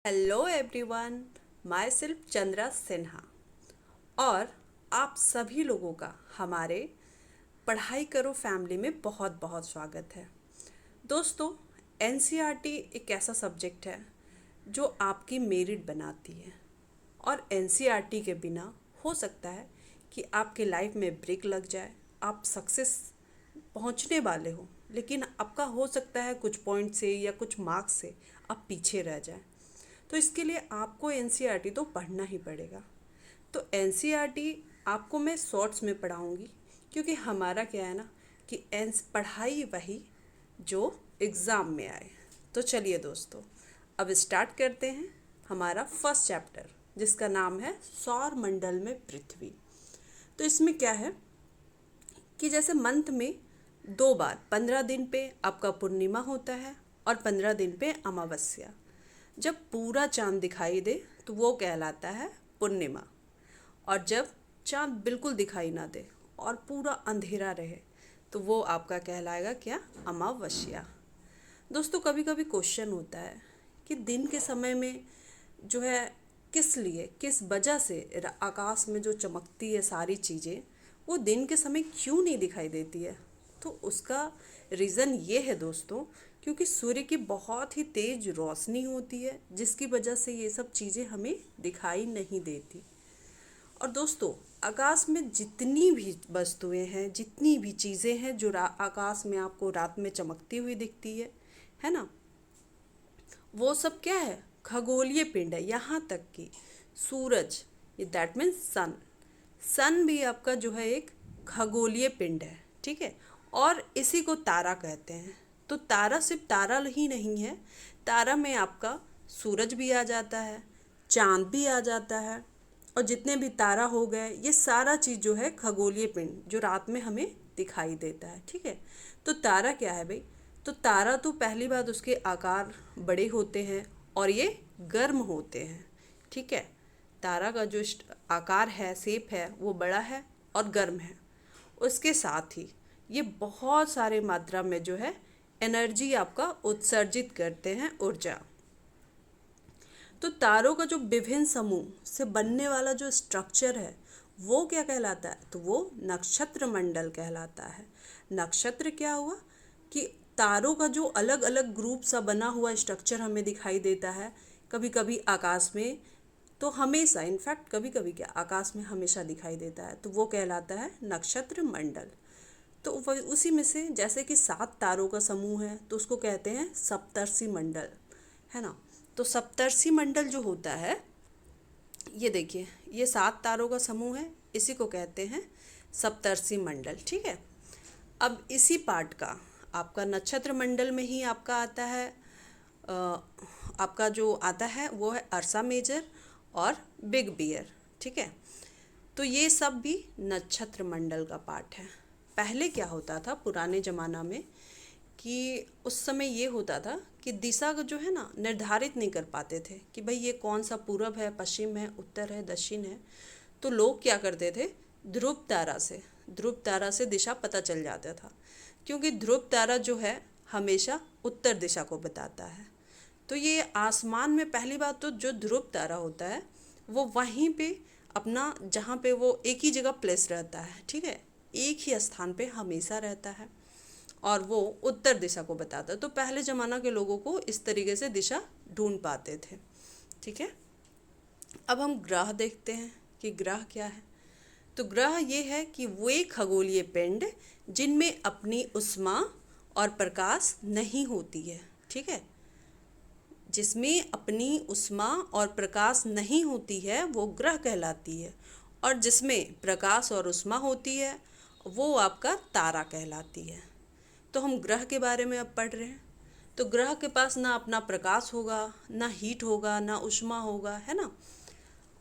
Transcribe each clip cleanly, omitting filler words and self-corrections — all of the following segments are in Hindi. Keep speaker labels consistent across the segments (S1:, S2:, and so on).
S1: Hello everyone, my self Chandra Sinha और आप सभी लोगों का हमारे पढ़ाई करो फैमिली में बहुत बहुत स्वागत है। दोस्तों, एनसीईआरटी एक ऐसा सब्जेक्ट है जो आपकी मेरिट बनाती है और एनसीईआरटी के बिना हो सकता है कि आपके लाइफ में ब्रेक लग जाए, आप सक्सेस पहुंचने वाले हो लेकिन आपका हो सकता है कुछ पॉइंट से या कुछ मार्क्स से आप पीछे रह जाए। तो इसके लिए आपको एनसीईआरटी तो पढ़ना ही पड़ेगा। तो एनसीईआरटी आपको मैं शॉर्ट्स में पढ़ाऊँगी, क्योंकि हमारा क्या है ना कि एन पढ़ाई वही जो एग्ज़ाम में आए। तो चलिए दोस्तों, अब स्टार्ट करते हैं हमारा फर्स्ट चैप्टर, जिसका नाम है सौर मंडल में पृथ्वी। तो इसमें क्या है कि जैसे मंथ में 2 बार 15 दिन पे आपका पूर्णिमा होता है और 15 दिन पे अमावस्या। जब पूरा चांद दिखाई दे तो वो कहलाता है पूर्णिमा, और जब चांद बिल्कुल दिखाई ना दे और पूरा अंधेरा रहे तो वो आपका कहलाएगा क्या, अमावस्या। दोस्तों, कभी कभी क्वेश्चन होता है कि दिन के समय में जो है किस लिए, किस वजह से आकाश में जो चमकती है सारी चीज़ें, वो दिन के समय क्यों नहीं दिखाई देती है। तो उसका रीज़न ये है दोस्तों, क्योंकि सूर्य की बहुत ही तेज़ रोशनी होती है जिसकी वजह से ये सब चीज़ें हमें दिखाई नहीं देती। और दोस्तों, आकाश में जितनी भी वस्तुएं हैं, जितनी भी चीज़ें हैं जो आकाश में आपको रात में चमकती हुई दिखती है ना, वो सब क्या है, खगोलीय पिंड है। यहाँ तक कि सूरज, ये दैट मीन्स सन, सन भी आपका जो है एक खगोलीय पिंड है, ठीक है। और इसी को तारा कहते हैं। तो तारा सिर्फ तारा ही नहीं है, तारा में आपका सूरज भी आ जाता है, चांद भी आ जाता है, और जितने भी तारा हो गए, ये सारा चीज़ जो है खगोलीय पिंड जो रात में हमें दिखाई देता है, ठीक है। तो तारा क्या है भाई, तो तारा तो पहली बात उसके आकार बड़े होते हैं और ये गर्म होते हैं, ठीक है। तारा का जो आकार है, शेप है, वो बड़ा है और गर्म है। उसके साथ ही ये बहुत सारे मात्रा में जो है एनर्जी आपका उत्सर्जित करते हैं, ऊर्जा। तो तारों का जो विभिन्न समूह से बनने वाला जो स्ट्रक्चर है वो क्या कहलाता है, तो वो नक्षत्र मंडल कहलाता है। नक्षत्र क्या हुआ कि तारों का जो अलग अलग ग्रुप सा बना हुआ स्ट्रक्चर हमें दिखाई देता है कभी कभी आकाश में, तो हमेशा, इनफैक्ट कभी कभी क्या, आकाश में हमेशा दिखाई देता है, तो वो कहलाता है नक्षत्र मंडल। तो उसी में से जैसे कि 7 तारों का समूह है तो उसको कहते हैं सप्तर्षि मंडल, है ना। तो सप्तर्षि मंडल जो होता है, ये देखिए, ये 7 तारों का समूह है, इसी को कहते हैं सप्तर्षि मंडल, ठीक है। अब इसी पार्ट का आपका नक्षत्र मंडल में ही आपका आता है, आपका जो आता है वो है अर्सा मेजर और बिग बियर, ठीक है। तो ये सब भी नक्षत्र मंडल का पार्ट है। पहले क्या होता था पुराने ज़माना में कि उस समय ये होता था कि दिशा को जो है ना निर्धारित नहीं कर पाते थे कि भाई ये कौन सा पूरब है, पश्चिम है, उत्तर है, दक्षिण है। तो लोग क्या करते थे, ध्रुव तारा से दिशा पता चल जाता था, क्योंकि ध्रुव तारा जो है हमेशा उत्तर दिशा को बताता है। तो ये आसमान में पहली बात तो जो ध्रुव तारा होता है वो वहीं पे अपना, जहाँ पे वो एक ही जगह प्लेस रहता है, ठीक है, एक ही स्थान पे हमेशा रहता है और वो उत्तर दिशा को बताता है। तो पहले ज़माना के लोगों को इस तरीके से दिशा ढूंढ पाते थे, ठीक है। अब हम ग्रह देखते हैं कि ग्रह क्या है। तो ग्रह ये है कि वे खगोलीय पिंड जिनमें अपनी उष्मा और प्रकाश नहीं होती है, ठीक है। जिसमें अपनी उष्मा और प्रकाश नहीं होती है वो ग्रह कहलाती है, और जिसमें प्रकाश और उष्मा होती है वो आपका तारा कहलाती है। तो हम ग्रह के बारे में अब पढ़ रहे हैं। तो ग्रह के पास ना अपना प्रकाश होगा, ना हीट होगा, ना उष्मा होगा, है ना।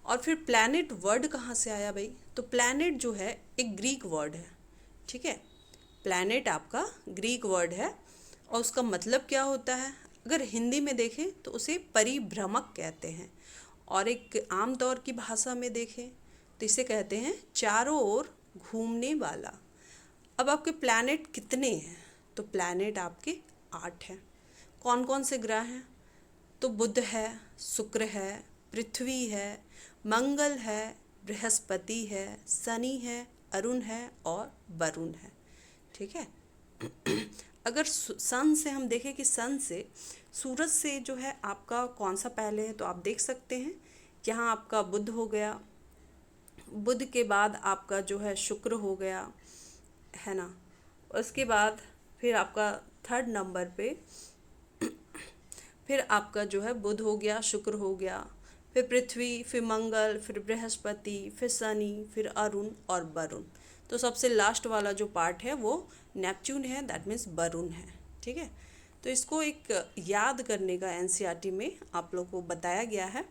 S1: और फिर प्लैनेट वर्ड कहाँ से आया भाई, तो प्लैनेट जो है एक ग्रीक वर्ड है, ठीक है। प्लैनेट आपका ग्रीक वर्ड है और उसका मतलब क्या होता है, अगर हिंदी में देखें तो उसे परिभ्रमक कहते हैं, और एक आम तौर की भाषा में देखें तो इसे कहते हैं चारों ओर घूमने वाला। अब आपके प्लैनेट कितने हैं, तो प्लैनेट आपके 8 हैं। कौन कौन से ग्रह हैं, तो बुध है, शुक्र है, पृथ्वी है, मंगल है, बृहस्पति है, शनि है, अरुण है और वरुण है। ठीक है। अगर सन से हम देखें कि सन से, सूरज से जो है आपका कौन सा पहले है, तो आप देख सकते हैं यहाँ आपका बुध हो गया, बुध के बाद आपका जो है शुक्र हो गया, है ना। उसके बाद फिर आपका थर्ड नंबर पे फिर आपका जो है बुध हो गया, शुक्र हो गया, फिर पृथ्वी, फिर मंगल, फिर बृहस्पति, फिर शनि, फिर अरुण और वरुण। तो सबसे लास्ट वाला जो पार्ट है वो नेपच्यून है, दैट मीन्स वरुण है। ठीक है। तो इसको एक याद करने का एनसीईआरटी में आप लोग को बताया गया है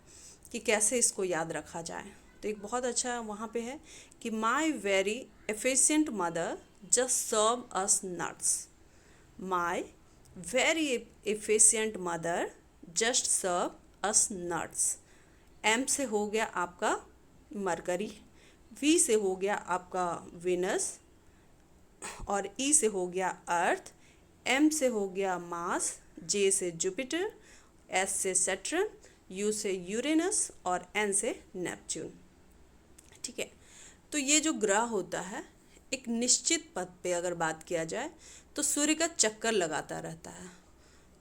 S1: कि कैसे इसको याद रखा जाए। तो एक बहुत अच्छा वहाँ पे है कि my very efficient mother just serve us nuts. My very efficient mother just serve us nuts. M से हो गया आपका मरकरी, वी से हो गया आपका विनस, और ई से हो गया अर्थ, एम से हो गया मार्स, जे से जुपिटर, एस से सैटर्न, यू से यूरेनस और एन से नेपच्यून। ठीक है। तो ये जो ग्रह होता है एक निश्चित पथ पे अगर बात किया जाए तो सूर्य का चक्कर लगाता रहता है।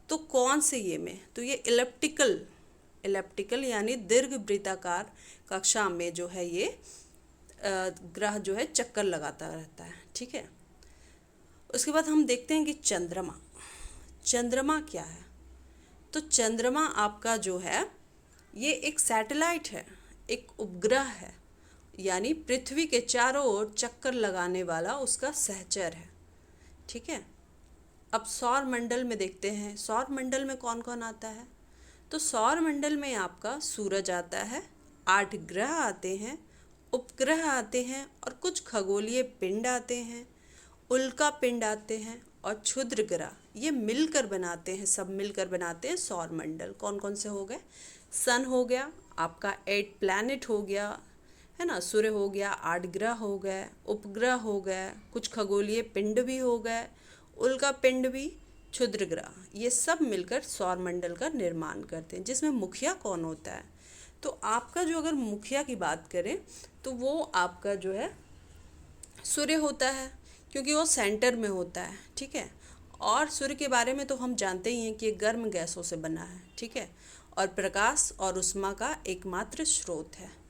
S1: तो कौन से ये में, तो ये इलेप्टिकल यानी दीर्घ वृत्ताकार कक्षा में जो है ये ग्रह जो है चक्कर लगाता रहता है। ठीक है। उसके बाद हम देखते हैं कि चंद्रमा क्या है। तो चंद्रमा आपका जो है ये एक सैटेलाइट है, एक उपग्रह है, यानी पृथ्वी के चारों ओर चक्कर लगाने वाला उसका सहचर है। ठीक है। अब सौर मंडल में देखते हैं, सौर मंडल में कौन कौन आता है। तो सौर मंडल में आपका सूरज आता है, 8 ग्रह आते हैं, उपग्रह आते हैं और कुछ खगोलीय पिंड आते हैं, उल्का पिंड आते हैं और क्षुद्र ग्रह, ये मिलकर बनाते हैं, सब मिलकर बनाते हैं सौर मंडल। कौन कौन से हो गए, सन हो गया आपका, 8 प्लैनेट हो गया, है ना, सूर्य हो गया, 8 ग्रह हो गए, उपग्रह हो गए, कुछ खगोलीय पिंड भी हो गए, उल्का पिंड भी, क्षुद्र ग्रह, ये सब मिलकर सौर मंडल का निर्माण करते हैं। जिसमें मुखिया कौन होता है, तो आपका जो अगर मुखिया की बात करें तो वो आपका जो है सूर्य होता है, क्योंकि वो सेंटर में होता है। ठीक है। और सूर्य के बारे में तो हम जानते ही हैं कि ये गर्म गैसों से बना है। ठीक है। और प्रकाश और उष्मा का एकमात्र स्रोत है।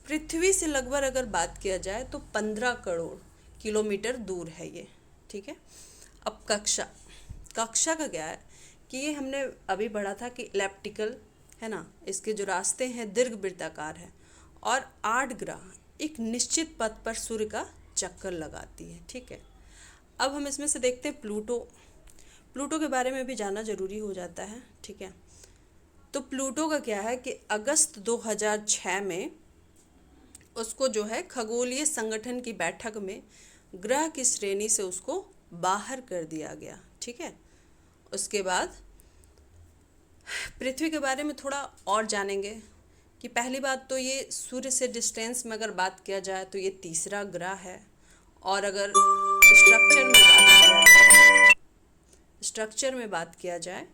S1: पृथ्वी से लगभग अगर बात किया जाए तो 15 करोड़ किलोमीटर दूर है ये। ठीक है। अब कक्षा का क्या है कि ये हमने अभी पढ़ा था कि इलेप्टिकल है ना, इसके जो रास्ते हैं दीर्घ वृत्ताकार है, और 8 ग्रह एक निश्चित पथ पर सूर्य का चक्कर लगाती है। ठीक है। अब हम इसमें से देखते हैं प्लूटो के बारे में भी जानना जरूरी हो जाता है। ठीक है। तो प्लूटो का क्या है कि अगस्त 2006 में उसको जो है खगोलीय संगठन की बैठक में ग्रह की श्रेणी से उसको बाहर कर दिया गया। ठीक है। उसके बाद पृथ्वी के बारे में थोड़ा और जानेंगे कि पहली बात तो ये सूर्य से डिस्टेंस में अगर बात किया जाए तो ये तीसरा ग्रह है, और अगर स्ट्रक्चर में बात किया जाए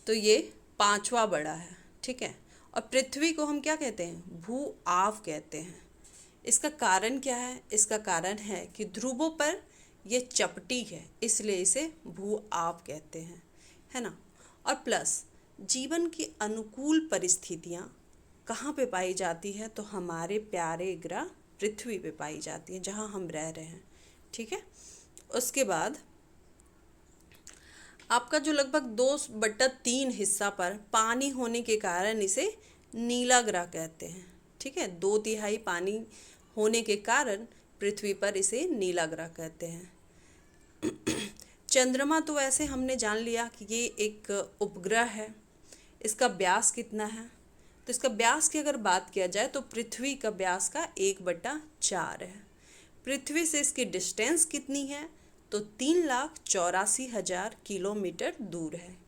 S1: तो ये 5वां बड़ा है। ठीक है। और पृथ्वी को हम क्या कहते हैं, भू आव कहते हैं। इसका कारण क्या है, इसका कारण है कि ध्रुवों पर ये चपटी है, इसलिए इसे भू आव कहते हैं, है ना। और प्लस जीवन की अनुकूल परिस्थितियाँ कहाँ पे पाई जाती है, तो हमारे प्यारे ग्रह पृथ्वी पे पाई जाती है, जहाँ हम रह रहे हैं। ठीक है। उसके बाद आपका जो लगभग 2/3 हिस्सा पर पानी होने के कारण इसे नीला ग्रह कहते हैं। ठीक है। 2/3 पानी होने के कारण पृथ्वी पर इसे नीला ग्रह कहते हैं। चंद्रमा तो वैसे हमने जान लिया कि ये एक उपग्रह है। इसका व्यास कितना है, तो इसका व्यास की अगर बात किया जाए तो पृथ्वी का व्यास का 1/4 है। पृथ्वी से इसकी डिस्टेंस कितनी है, तो 3,84,000 किलोमीटर दूर है।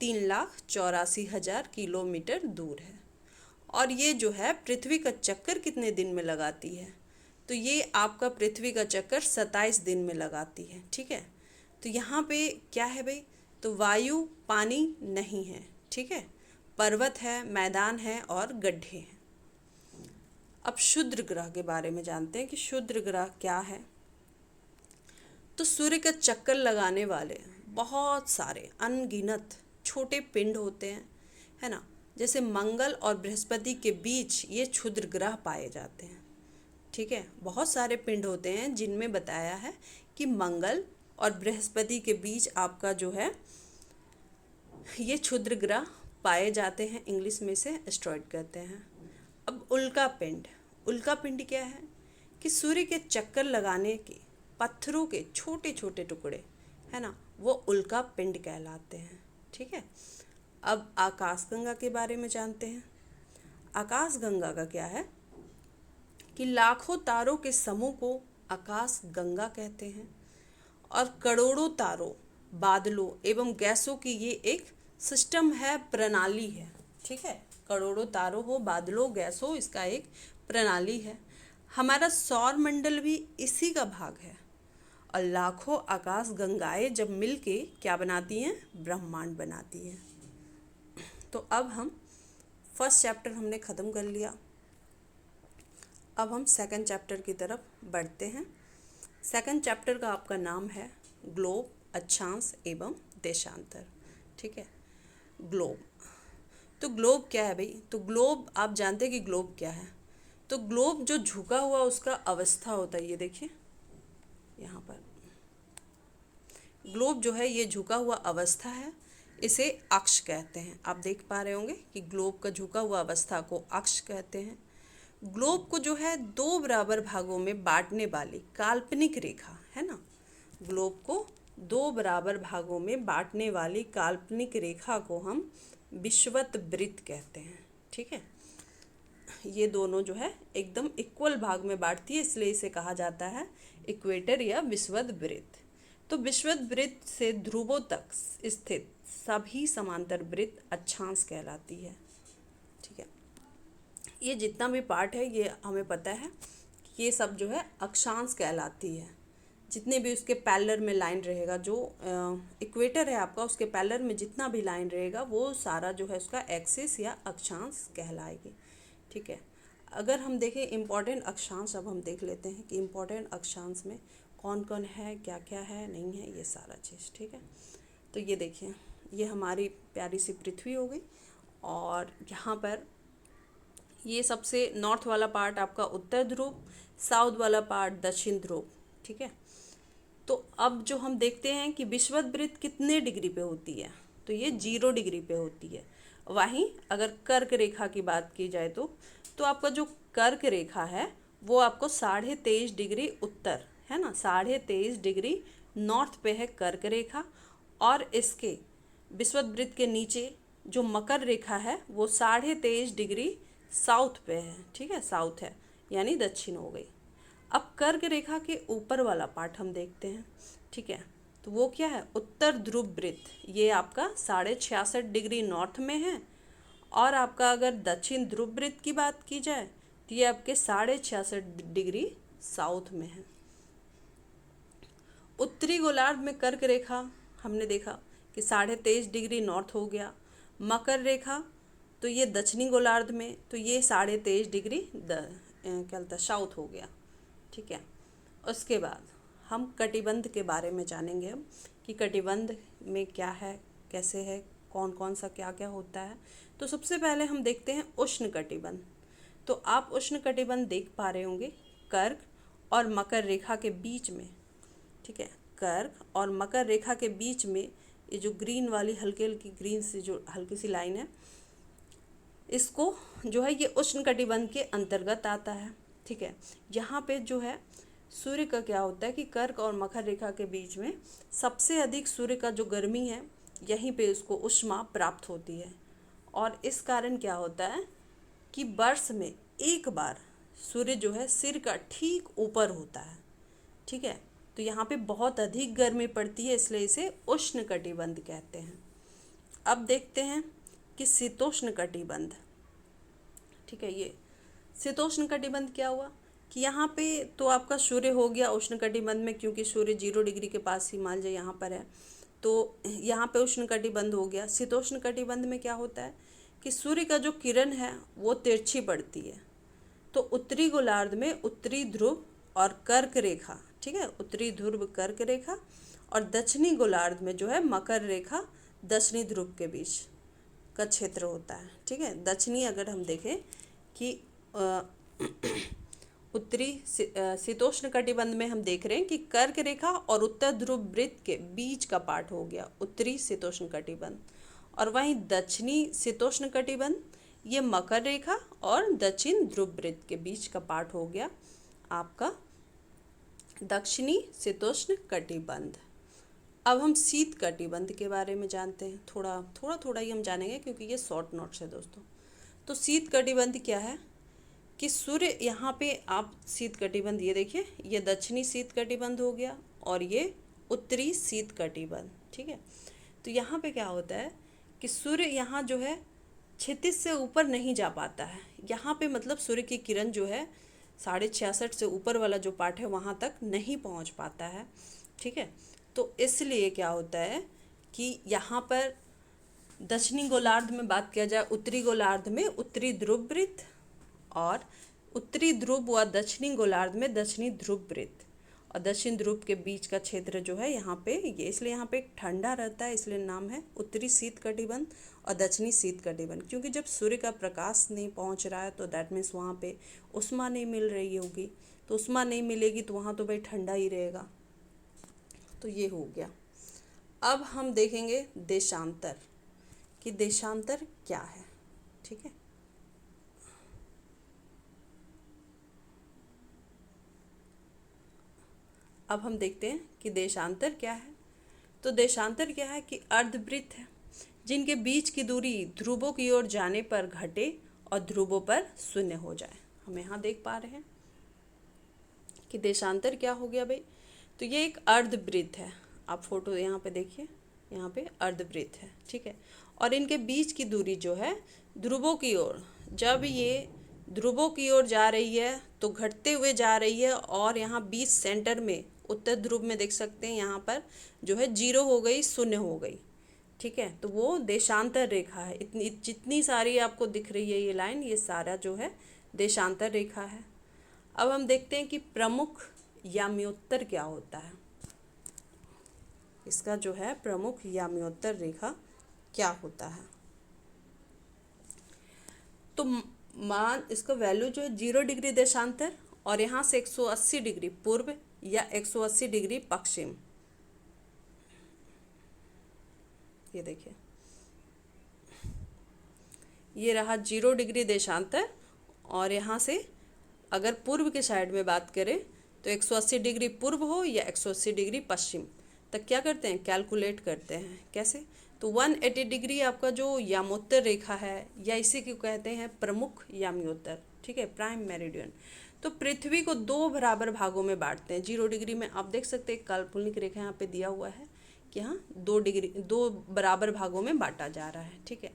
S1: 3,84,000 किलोमीटर दूर है। और ये जो है पृथ्वी का चक्कर कितने दिन में लगाती है, तो ये आपका पृथ्वी का चक्कर 27 दिन में लगाती है। ठीक है। तो यहाँ पे क्या है भाई, तो वायु पानी नहीं है। ठीक है। पर्वत है, मैदान है और गड्ढे हैं। अब क्षुद्र ग्रह के बारे में जानते हैं कि क्षुद्र ग्रह क्या है। तो सूर्य का चक्कर लगाने वाले बहुत सारे अनगिनत छोटे पिंड होते हैं, है ना। जैसे मंगल और बृहस्पति के बीच ये क्षुद्र ग्रह पाए जाते हैं। ठीक है, बहुत सारे पिंड होते हैं जिनमें बताया है कि मंगल और बृहस्पति के बीच आपका जो है ये क्षुद्र ग्रह पाए जाते हैं। इंग्लिश में इसे एस्ट्रॉइड कहते हैं। अब उल्का पिंड, उल्का पिंड क्या है कि सूर्य के चक्कर लगाने के पत्थरों के छोटे छोटे टुकड़े, है ना, वो उल्का पिंड कहलाते हैं। ठीक है, अब आकाशगंगा के बारे में जानते हैं। आकाशगंगा का क्या है कि लाखों तारों के समूह को आकाश गंगा कहते हैं और करोड़ों तारों, बादलों एवं गैसों की ये एक सिस्टम है, प्रणाली है। ठीक है, करोड़ों तारों हो, बादलों, गैसों, इसका एक प्रणाली है। हमारा सौर मंडल भी इसी का भाग है और लाखों आकाश गंगाएं जब मिलके क्या बनाती हैं, ब्रह्मांड बनाती हैं। तो अब हम फर्स्ट चैप्टर हमने ख़त्म कर लिया। अब हम सेकंड चैप्टर की तरफ बढ़ते हैं। सेकंड चैप्टर का आपका नाम है ग्लोब, अक्षांश एवं देशांतर। ठीक है, ग्लोब। तो ग्लोब क्या है भाई? तो ग्लोब आप जानते हैं कि ग्लोब क्या है। तो ग्लोब जो झुका हुआ उसका अवस्था होता है, ये देखिए यहाँ पर ग्लोब जो है ये झुका हुआ अवस्था है, इसे अक्ष कहते हैं। आप देख पा रहे होंगे कि ग्लोब का झुका हुआ अवस्था को अक्ष कहते हैं। ग्लोब को जो है दो बराबर भागों में बांटने वाली काल्पनिक रेखा, है ना, ग्लोब को दो बराबर भागों में बांटने वाली काल्पनिक रेखा को हम विषुवत-वृत्त कहते हैं। ठीक है, ये दोनों जो है एकदम इक्वल भाग में बांटती है, इसलिए इसे कहा जाता है इक्वेटर या विषुवत-वृत्त। तो विषुवत-वृत्त से ध्रुवों तक स्थित सभी समांतर वृत्त अक्षांश कहलाती है। ठीक है, ये जितना भी पार्ट है ये हमें पता है कि ये सब जो है अक्षांश कहलाती है। जितने भी उसके पैरेलल में लाइन रहेगा, जो इक्वेटर है आपका, उसके पैरेलल में जितना भी लाइन रहेगा वो सारा जो है उसका एक्सिस या अक्षांश कहलाएगी। ठीक है, अगर हम देखें इम्पॉर्टेंट अक्षांश, अब हम देख लेते हैं कि इम्पॉर्टेंट अक्षांश में कौन कौन है, क्या क्या है, नहीं है, ये सारा चीज़। ठीक है, तो ये देखिए, ये हमारी प्यारी सी पृथ्वी हो गई और यहाँ पर ये सबसे नॉर्थ वाला पार्ट आपका उत्तर ध्रुव, साउथ वाला पार्ट दक्षिण ध्रुव। ठीक है, तो अब जो हम देखते हैं कि विषुवत-वृत्त कितने डिग्री पे होती है, तो ये 0 डिग्री पे होती है। वहीं अगर कर्क रेखा की बात की जाए तो आपका जो कर्क रेखा है वो आपको 23.5 डिग्री उत्तर, है ना, 23.5 डिग्री नॉर्थ पे है कर्क रेखा, और इसके विषुवत-वृत्त के नीचे जो मकर रेखा है वो 23.5 डिग्री साउथ पे है। ठीक है, साउथ है यानी दक्षिण हो गई। अब कर्क रेखा के ऊपर वाला पार्ट हम देखते हैं। ठीक है, तो वो क्या है, उत्तर ध्रुव वृत्त, ये आपका 66.5 डिग्री नॉर्थ में है, और आपका अगर दक्षिण ध्रुव वृत्त की बात की जाए तो ये आपके 66.5 डिग्री साउथ में है। उत्तरी गोलार्ध में कर्क रेखा हमने देखा कि 23.5 डिग्री नॉर्थ हो गया। मकर रेखा तो ये दक्षिणी गोलार्ध में, तो ये 23.5 डिग्री क्या बोलता है, साउथ हो गया। ठीक है, उसके बाद हम कटिबंध के बारे में जानेंगे हम कि कटिबंध में क्या है, कैसे है, कौन कौन सा क्या क्या होता है। तो सबसे पहले हम देखते हैं उष्ण कटिबंध। तो आप उष्ण कटिबंध देख पा रहे होंगे कर्क और मकर रेखा के बीच में। ठीक है, कर्क और मकर रेखा के बीच में ये जो ग्रीन वाली हल्की हल्की ग्रीन सी जो हल्की सी लाइन है, इसको जो है ये उष्ण कटिबंध के अंतर्गत आता है। ठीक है, यहाँ पे जो है सूर्य का क्या होता है कि कर्क और मकर रेखा के बीच में सबसे अधिक सूर्य का जो गर्मी है यहीं पे उसको ऊष्मा प्राप्त होती है, और इस कारण क्या होता है कि वर्ष में एक बार सूर्य जो है सिर का ठीक ऊपर होता है। ठीक है, तो यहाँ पे बहुत अधिक गर्मी पड़ती है, इसलिए इसे उष्ण कटिबंध कहते हैं। अब देखते हैं कि शीतोष्ण कटिबंध। ठीक है, ये शीतोष्ण कटिबंध क्या हुआ कि यहाँ पे तो आपका सूर्य हो गया उष्ण कटिबंध में, क्योंकि सूर्य 0 डिग्री के पास हिमालय यहाँ पर है, तो यहाँ पे उष्ण कटिबंध हो गया। शीतोष्ण कटिबंध में क्या होता है कि सूर्य का जो किरण है वो तिरछी पड़ती है। तो उत्तरी गोलार्ध में उत्तरी ध्रुव और कर्क रेखा, ठीक है, उत्तरी ध्रुव कर्क रेखा, और दक्षिणी गोलार्ध में जो है मकर रेखा दक्षिणी ध्रुव के बीच का क्षेत्र होता है। ठीक है, दक्षिणी अगर हम देखें कि उत्तरी शीतोष्ण कटिबंध में हम देख रहे हैं कि कर्क रेखा और उत्तर ध्रुव वृत्त के बीच का पार्ट हो गया उत्तरी शीतोष्ण कटिबंध, और वहीं दक्षिणी शीतोष्ण कटिबंध ये मकर रेखा और दक्षिण ध्रुव वृत्त के बीच का पार्ट हो गया आपका दक्षिणी शीतोष्ण कटिबंध। अब हम शीत कटिबंध के बारे में जानते हैं, थोड़ा ही हम जानेंगे क्योंकि ये शॉर्ट नोट्स है दोस्तों। तो शीत कटिबंध क्या है कि सूर्य यहाँ पे आप शीत कटिबंध ये देखिए, ये दक्षिणी शीत कटिबंध हो गया और ये उत्तरी शीत कटिबंध। ठीक है, तो यहाँ पे क्या होता है कि सूर्य यहाँ जो है क्षितिज से ऊपर नहीं जा पाता है। यहाँ पे मतलब सूर्य की किरण जो है 66.5 से ऊपर वाला जो पार्ट है वहाँ तक नहीं पहुँच पाता है। ठीक है, तो इसलिए क्या होता है कि यहाँ पर दक्षिणी गोलार्ध में बात किया जाए, उत्तरी गोलार्ध में उत्तरी ध्रुव वृत्त और उत्तरी ध्रुव व दक्षिणी गोलार्ध में दक्षिणी ध्रुव वृत्त और दक्षिण ध्रुव के बीच का क्षेत्र जो है यहाँ पे ये, इसलिए यहाँ पे ठंडा रहता है, इसलिए नाम है उत्तरी शीत कटिबंध और दक्षिणी शीत कटिबंध। क्योंकि जब सूर्य का प्रकाश नहीं पहुँच रहा है तो दैट मीन्स वहाँ पे उष्मा नहीं मिल रही होगी, तो उष्मा नहीं मिलेगी तो वहाँ तो भाई ठंडा ही रहेगा। तो ये हो गया। अब हम देखेंगे देशांतर कि देशांतर क्या है। ठीक है, अब हम देखते हैं कि देशांतर क्या है। तो देशांतर क्या है कि अर्धवृत्त है जिनके बीच की दूरी ध्रुवों की ओर जाने पर घटे और ध्रुवों पर शून्य हो जाए। हम यहाँ देख पा रहे हैं कि देशांतर क्या हो गया भाई। तो ये एक अर्धवृत्त है, आप फोटो यहाँ पे देखिए, यहाँ पे अर्धवृत्त है। ठीक है, और इनके बीच की दूरी जो है ध्रुवों की ओर, जब ये ध्रुवों की ओर जा रही है तो घटते हुए जा रही है, और यहाँ बीच सेंटर में उत्तर ध्रुव में देख सकते हैं यहाँ पर जो है 0 हो गई, शून्य हो गई। ठीक है, तो वो देशांतर रेखा है। इतनी जितनी सारी आपको दिख रही है ये लाइन, ये सारा जो है देशांतर रेखा है। अब हम देखते हैं कि प्रमुख याम्योत्तर क्या होता है। इसका जो है प्रमुख याम्योत्तर रेखा क्या होता है। तो मान इसका वैल्यू जो है 0 डिग्री देशांतर और यहाँ से 180 डिग्री पूर्व या 180 डिग्री पश्चिम। ये देखिए, ये रहा 0 डिग्री देशांतर, और यहाँ से अगर पूर्व के साइड में बात करें तो 180 डिग्री पूर्व हो या 180 डिग्री पश्चिम तक क्या करते हैं, कैलकुलेट करते हैं। कैसे, तो 180 डिग्री आपका जो यामोत्तर रेखा है, या इसी को कहते हैं प्रमुख याम्योत्तर। ठीक है, प्राइम मेरिडियन। तो पृथ्वी को 2 बराबर भागों में बांटते हैं। 0 डिग्री में आप देख सकते हैं काल्पनिक रेखा यहाँ पे दिया हुआ है कि हाँ 2 बराबर भागों में बांटा जा रहा है। ठीक है,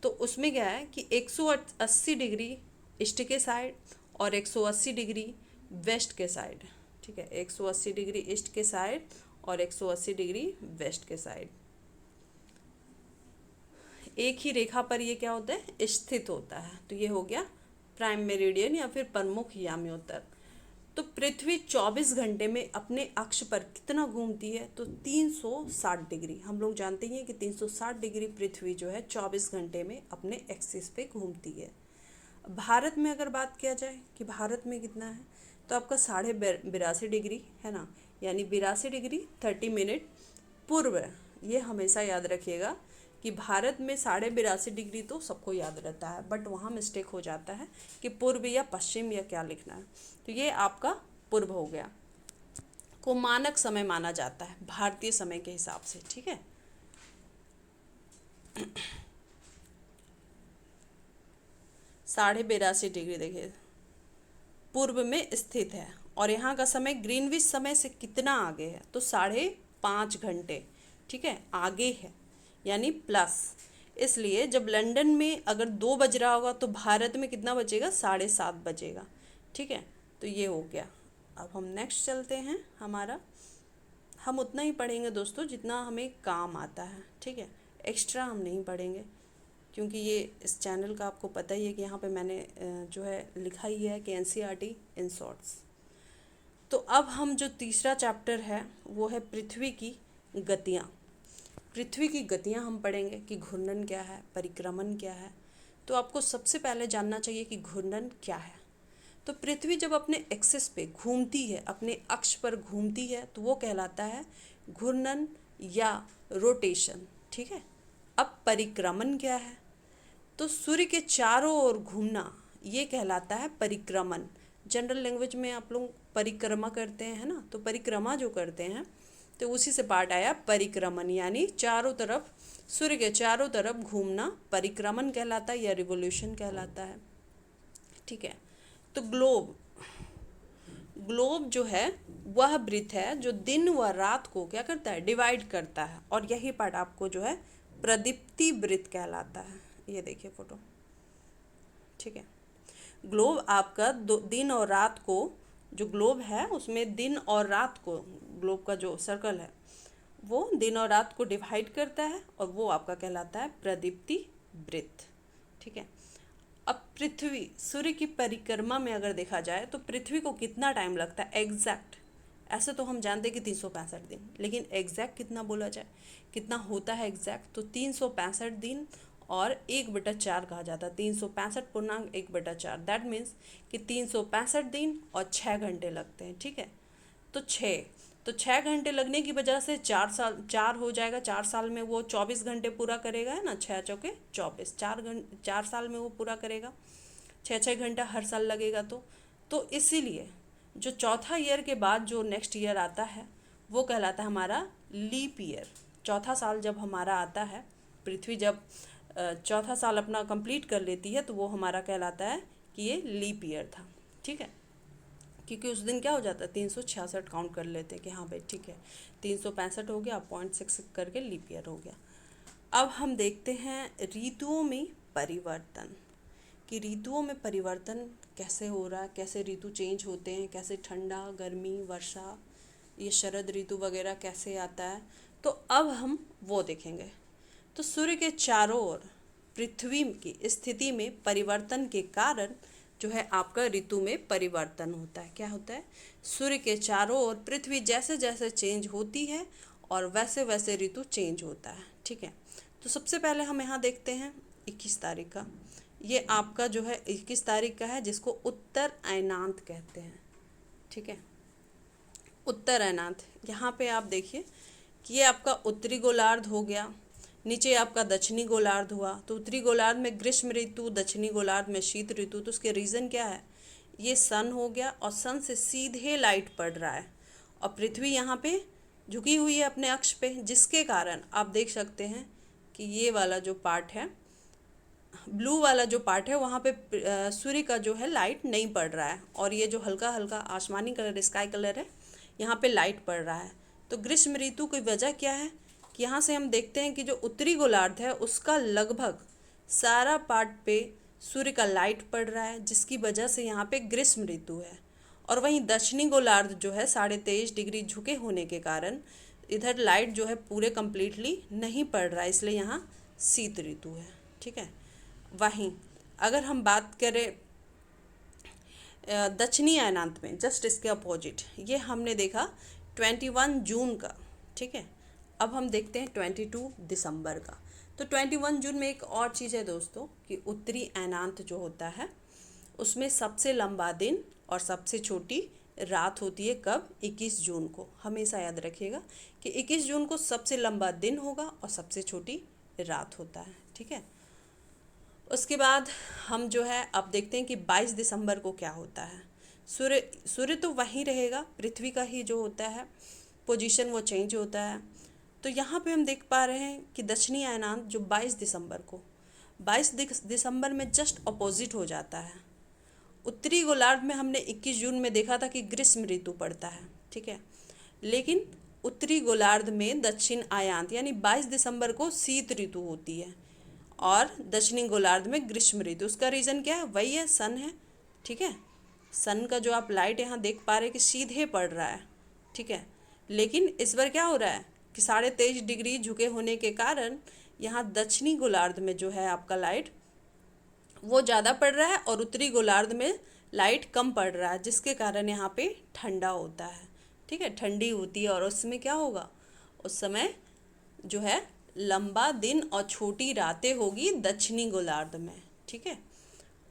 S1: तो उसमें क्या है कि 180 डिग्री ईस्ट के साइड और 180 डिग्री वेस्ट के साइड। ठीक है, 180 डिग्री ईस्ट के साइड और 180 डिग्री वेस्ट के साइड एक ही रेखा पर ये क्या होता है, स्थित होता है। तो ये हो गया प्राइम मेरिडियन या फिर प्रमुख याम्योत्तर। तो पृथ्वी 24 घंटे में अपने अक्ष पर कितना घूमती है, तो 360 डिग्री। हम लोग जानते हैं कि 360 डिग्री पृथ्वी जो है 24 घंटे में अपने एक्सिस पे घूमती है। भारत में अगर बात किया जाए कि भारत में कितना है, तो आपका 82.5 डिग्री है ना, यानी 82 डिग्री 30 मिनट पूर्व। ये हमेशा याद रखिएगा कि भारत में 82.5 डिग्री तो सबको याद रहता है, बट वहाँ मिस्टेक हो जाता है कि पूर्व या पश्चिम या क्या लिखना है। तो ये आपका पूर्व हो गया, को मानक समय माना जाता है भारतीय समय के हिसाब से। ठीक है, 82.5 डिग्री देखिए पूर्व में स्थित है, और यहाँ का समय ग्रीनविच समय से कितना आगे है, तो 5.5 घंटे। ठीक है, आगे है, यानी प्लस। इसलिए जब लंदन में अगर 2 बज रहा होगा तो भारत में कितना बजेगा, 7:30 बजेगा। ठीक है, तो ये हो गया। अब हम नेक्स्ट चलते हैं। हम उतना ही पढ़ेंगे दोस्तों जितना हमें काम आता है। ठीक है, एक्स्ट्रा हम नहीं पढ़ेंगे। क्योंकि ये इस चैनल का आपको पता ही है कि यहाँ पे मैंने जो है लिखा ही है कि एनसीईआरटी इन शॉर्ट्स। तो अब हम जो तीसरा चैप्टर है वो है पृथ्वी की गतियाँ। पृथ्वी की गतियाँ हम पढ़ेंगे कि घूर्णन क्या है, परिक्रमण क्या है। तो आपको सबसे पहले जानना चाहिए कि घूर्णन क्या है। तो पृथ्वी जब अपने एक्सिस पे घूमती है, अपने अक्ष पर घूमती है, तो वो कहलाता है घूर्णन या रोटेशन। ठीक है। अब परिक्रमण क्या है? तो सूर्य के चारों ओर घूमना ये कहलाता है परिक्रमण। जनरल लैंग्वेज में आप लोग परिक्रमा करते हैं, है ना, तो परिक्रमा जो करते हैं तो उसी से पार्ट आया परिक्रमण, यानी चारों तरफ, सूर्य के चारों तरफ घूमना परिक्रमण कहलाता है या रिवोल्यूशन कहलाता है। ठीक है। तो ग्लोब, ग्लोब जो है वह वृत्त है जो दिन व रात को क्या करता है, डिवाइड करता है, और यही पार्ट आपको जो है प्रदीप्ति वृत्त कहलाता है। ये देखिए फोटो। ठीक है। ग्लोब आपका दिन और रात को, जो ग्लोब है उसमें दिन और रात को, ग्लोब का जो सर्कल है वो दिन और रात को डिवाइड करता है, और वो आपका कहलाता है प्रदीप्ति वृत्त। ठीक है। अब पृथ्वी, सूर्य की परिक्रमा में अगर देखा जाए तो पृथ्वी को कितना टाइम लगता है एग्जैक्ट, ऐसे तो हम जानते हैं कि 365 दिन, लेकिन एग्जैक्ट कितना बोला जाए, कितना होता है एग्जैक्ट, तो 365 दिन और 1/4 कहा जाता है। 365.1/4, दैट मीन्स कि 365 दिन और 6 घंटे लगते हैं। ठीक है। तो 6 घंटे लगने की वजह से 4 हो जाएगा। 4 साल में वो 24 घंटे पूरा करेगा, है ना, 6 चौके 24, 4 साल में वो पूरा करेगा। 6 घंटा हर साल लगेगा। तो इसीलिए जो चौथा ईयर के बाद जो नेक्स्ट ईयर आता है वो कहलाता है हमारा लीप ईयर। चौथा साल जब हमारा आता है, पृथ्वी जब चौथा साल अपना कंप्लीट कर लेती है, तो वो हमारा कहलाता है कि ये लीप ईयर था। ठीक है। क्योंकि उस दिन क्या हो जाता है, 366 काउंट कर लेते हैं कि हाँ भाई ठीक है 365 हो गया, 0.6 करके लीप ईयर हो गया। अब हम देखते हैं ऋतुओं में परिवर्तन, कि ऋतुओं में परिवर्तन कैसे हो रहा है, कैसे ऋतु चेंज होते हैं, कैसे ठंडा, गर्मी, वर्षा, ये शरद ऋतु वगैरह कैसे आता है। तो अब हम वो देखेंगे। तो सूर्य के चारों ओर पृथ्वी की स्थिति में परिवर्तन के कारण जो है आपका ऋतु में परिवर्तन होता है। क्या होता है? सूर्य के चारों ओर पृथ्वी जैसे जैसे चेंज होती है और वैसे वैसे ऋतु चेंज होता है। ठीक है। तो सबसे पहले हम यहाँ देखते हैं 21 तारीख का। ये आपका जो है 21 तारीख का है, जिसको उत्तर अयनांत कहते हैं। ठीक है। उत्तर अयनांत, यहाँ पे आप देखिए कि ये आपका उत्तरी गोलार्ध हो गया, नीचे आपका दक्षिणी गोलार्ध हुआ। तो उत्तरी गोलार्ध में ग्रीष्म ऋतु, दक्षिणी गोलार्ध में शीत ऋतु। तो उसके रीज़न क्या है, ये सन हो गया और सन से सीधे लाइट पड़ रहा है और पृथ्वी यहाँ पे झुकी हुई है अपने अक्ष पे, जिसके कारण आप देख सकते हैं कि ये वाला जो पार्ट है, ब्लू वाला जो पार्ट है, वहाँ पे सूर्य का जो है लाइट नहीं पड़ रहा है, और ये जो हल्का हल्का आसमानी कलर, स्काई कलर है, यहाँ पे लाइट पड़ रहा है। तो ग्रीष्म ऋतु की वजह क्या है कि यहाँ से हम देखते हैं कि जो उत्तरी गोलार्ध है उसका लगभग सारा पार्ट पे सूर्य का लाइट पड़ रहा है, जिसकी वजह से यहाँ पे ग्रीष्म ऋतु है। और वहीं दक्षिणी गोलार्ध जो है 23.5 डिग्री झुके होने के कारण इधर लाइट जो है पूरे कम्प्लीटली नहीं पड़ रहा है, इसलिए यहाँ शीत ऋतु है। ठीक है। वहीं अगर हम बात करें दक्षिणी अयनांत में, जस्ट इसके अपोजिट, ये हमने देखा 21 जून का। ठीक है। अब हम देखते हैं 22 दिसंबर का। तो 21 जून में एक और चीज़ है दोस्तों कि उत्तरी अयनांत जो होता है उसमें सबसे लंबा दिन और सबसे छोटी रात होती है। कब? 21 जून को। हमेशा याद रखिएगा कि 21 जून को सबसे लंबा दिन होगा और सबसे छोटी रात होता है। ठीक है। उसके बाद हम जो है अब देखते हैं कि 22 दिसंबर को क्या होता है। सूर्य तो वहीं रहेगा, पृथ्वी का ही जो होता है पोजीशन वो चेंज होता है। तो यहाँ पे हम देख पा रहे हैं कि दक्षिणी अयनांत जो 22 दिसंबर को, 22 दिसंबर में जस्ट अपोजिट हो जाता है। उत्तरी गोलार्ध में हमने 21 जून में देखा था कि ग्रीष्म ऋतु पड़ता है। ठीक है। लेकिन उत्तरी गोलार्ध में दक्षिण आयांत यानी 22 दिसंबर को शीत ऋतु होती है और दक्षिणी गोलार्ध में ग्रीष्म ऋतु। उसका रीज़न क्या है? वही है, सन है। ठीक है। सन का जो आप लाइट यहाँ देख पा रहे हैं कि सीधे पड़ रहा है। ठीक है। लेकिन इस बार क्या हो रहा है कि 23.5 डिग्री झुके होने के कारण यहाँ दक्षिणी गोलार्ध में जो है आपका लाइट वो ज़्यादा पड़ रहा है और उत्तरी गोलार्ध में लाइट कम पड़ रहा है, जिसके कारण यहाँ पे ठंडा होता है। ठीक है, ठंडी होती है और उसमें क्या होगा, उस समय जो है लंबा दिन और छोटी रातें होगी दक्षिणी गोलार्ध में। ठीक है,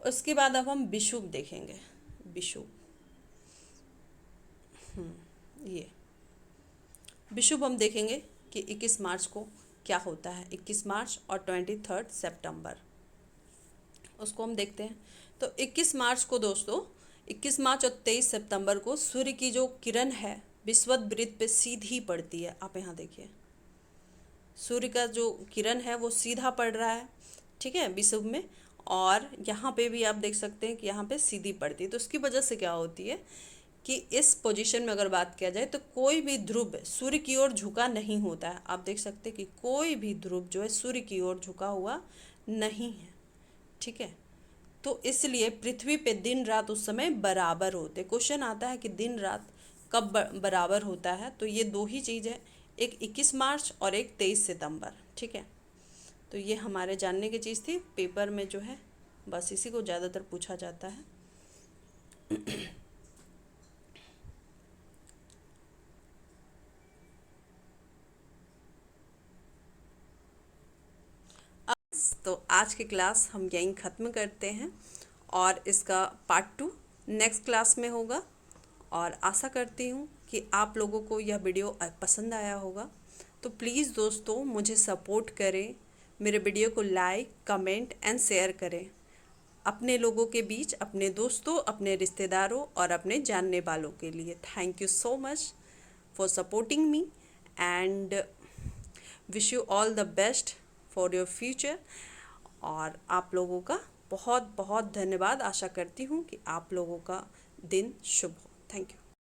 S1: उसके बाद अब हम विषुव देखेंगे। विषुव, ये विषुव हम देखेंगे कि 21 मार्च को क्या होता है। 21 मार्च और 23 सितंबर, उसको हम देखते हैं। तो 21 मार्च को दोस्तों, 21 मार्च और 23 सितंबर को सूर्य की जो किरण है विषुवत वृत्त पे सीधी पड़ती है। आप यहाँ देखिए, सूर्य का जो किरण है वो सीधा पड़ रहा है, ठीक है, विषुव में। और यहाँ पे भी आप देख सकते हैं कि यहाँ पे सीधी पड़ती है। तो उसकी वजह से क्या होती है कि इस पोजीशन में अगर बात किया जाए तो कोई भी ध्रुव सूर्य की ओर झुका नहीं होता है। आप देख सकते हैं कि कोई भी ध्रुव जो है सूर्य की ओर झुका हुआ नहीं है। ठीक है, तो इसलिए पृथ्वी पे दिन रात उस समय बराबर होते। क्वेश्चन आता है कि दिन रात कब बराबर होता है, तो ये दो ही चीज़ है, एक 21 मार्च और एक 23 सितंबर। ठीक है, तो ये हमारे जानने की चीज़ थी। पेपर में जो है बस इसी को ज़्यादातर पूछा जाता है। तो आज की क्लास हम यहीं ख़त्म करते हैं और इसका पार्ट 2 नेक्स्ट क्लास में होगा। और आशा करती हूँ कि आप लोगों को यह वीडियो पसंद आया होगा। तो प्लीज़ दोस्तों मुझे सपोर्ट करें, मेरे वीडियो को लाइक, कमेंट एंड शेयर करें अपने लोगों के बीच, अपने दोस्तों, अपने रिश्तेदारों और अपने जानने वालों के लिए। Thank you so much for supporting me and wish you all the best for your future. और आप लोगों का बहुत बहुत धन्यवाद। आशा करती हूँ कि आप लोगों का दिन शुभ हो। Thank you.